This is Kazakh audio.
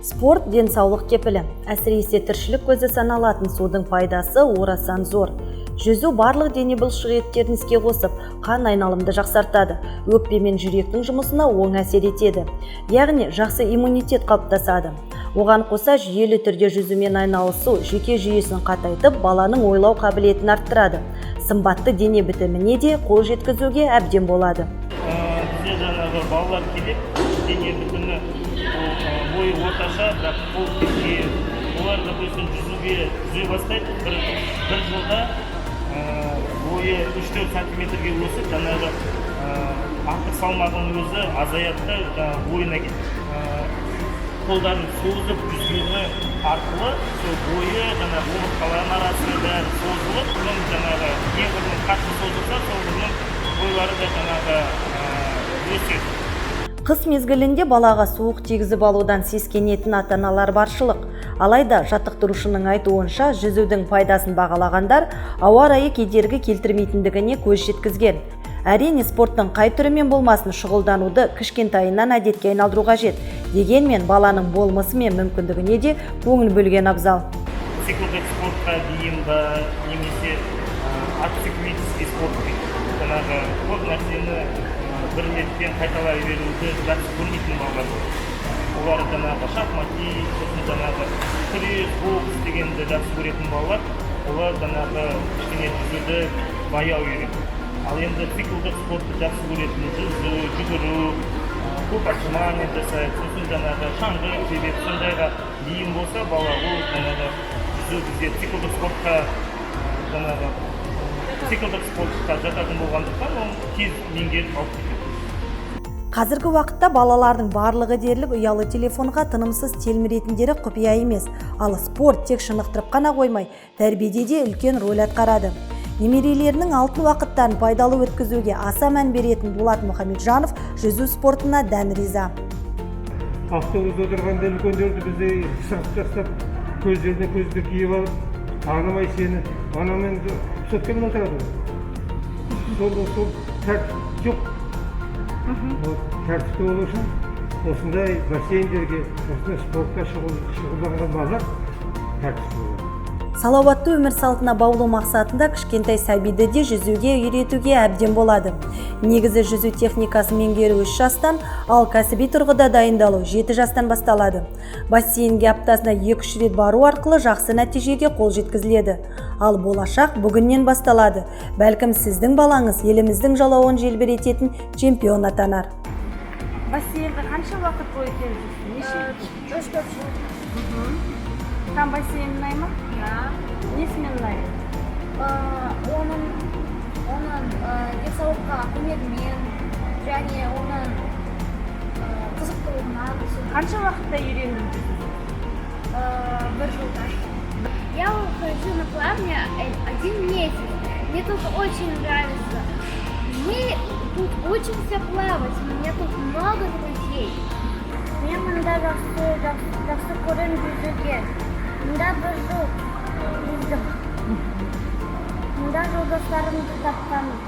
Спорт денсаулық кепілі. Әсіресе тіршілік көзі саналатын судың пайдасы орасан зор. Жүзу барлық дене бұлшық еттерін іске қосып, қан айналымды жақсартады, өкпе мен жүректің жұмысына оң әсер етеді. Яғни жақсы иммунитет қалыптасады. Оған қоса жүйелі түрде жүзумен айналысу жүйке жүйесін қатайтып, баланың ойлау қабілетін арттырады. Сымбатты дене бітіміне де қол жеткізуге әбден болады. Бізде жаңағы балалар келіп, дене бітімі бойы орташа, бірақ қол кеткен. Олар допустим жүзе бастайды. Бір жылда бойы 3-4 сантиметрге өсіп, жаңағы артық салмағының өзі азаяды, бойына қолдарын созып жүзгені арқылы бойы жаңағы омыртқалардың арасында бәрі созылып, жаңағы ең бірінің қатты созылса, сол бірінің бойлары да жаңағы өседі. Қыс мезгілінде балаға суық тигізіп алудан сескенетін ата-аналар баршылық. Алайда жаттықтырушының айтуынша жүзудің пайдасын бағалағандар ауа райы кедергі келтірмейтіндігіне көз жеткізген. Әрине спорттың қай түрімен болмасын шұғылдануды кішкентайынан әдетке айналдыру қажет. Дегенмен баланың болмысы мен мүмкіндігіне де көңіл бөлген абзал. Циклдік спортқа дейін ба, немесе ациклический спорт жаңағы көп нәрсені бір ретпен қайталай беруді жақсы көрмейтін балалар. Олар жаңағы шахматист, жаңағы күрес, бокс дегенді жақсы көретін балалар, олар жаңағы кішкене жүзуді баяу үйренеді. Ал енді циклдік спортты жақсы көретін жүзу, жүгіру, көп отжимание жасайды, сосын жаңағы шаңғы тебеді, сондайға дейін болса, бала ол жаңағы жүзу бізде циклдік спортқа жататын болғандықтан ол тез меңгеріп алып кетеді. Қазіргі уақытта балалардың барлығы дерлік ұялы телефонға тынымсыз телміретіндері құпия емес, ал спорт тек шынықтырып қана қоймай, тәрбиеде де үлкен рөл атқарады. Немерелерінің алтын уақыттарын пайдалы өткізуге аса мән беретін Болат Мұхамеджанов жүзу спортына дән риза. Автобуста отырғанда үлкендерді бізде сырып тастап, көздеріне көзді киіп алып, танымай сені, анамен соткамен отырады. Сол тәртіп жоқ. Тәртіпті болу үшін осындай бассейндерге, осындай спортқа шұғылданған балалар тәртіпті болады. Салауатты өмір салтына баулу мақсатында кішкентай сәбиді де жүзуге үйретуге әбден болады. Негізі жүзу техникасын меңгеру 3 жастан, ал кәсіби тұрғыда дайындалу 7 жастан басталады. Бассейнге аптасына 2-3 рет бару арқылы жақсы нәтижеге қол жеткізіледі. Ал болашақ бүгіннен басталады. Бәлкім сіздің балаңыз еліміздің жалауын желбірететін чемпион атанар. Бассейнге қанша уақыт бойы келдіңіз? 3-4 жыл. Там бассейн ұнай ма? Несімен ұнайды? Оның денсаулыққа көмегімен және оның қызықтыруынан. Қанша уақытта үйрендіңіз? 1 жылда. Я хожу на плавание 1 месяц. Мне тут очень нравится. Мы тут учимся плавать. У меня тут много друзей. Мен мында жақсы көрем жүзуге. Мында 1 жыл жүздім. Мында жолдастарымды тапқаным.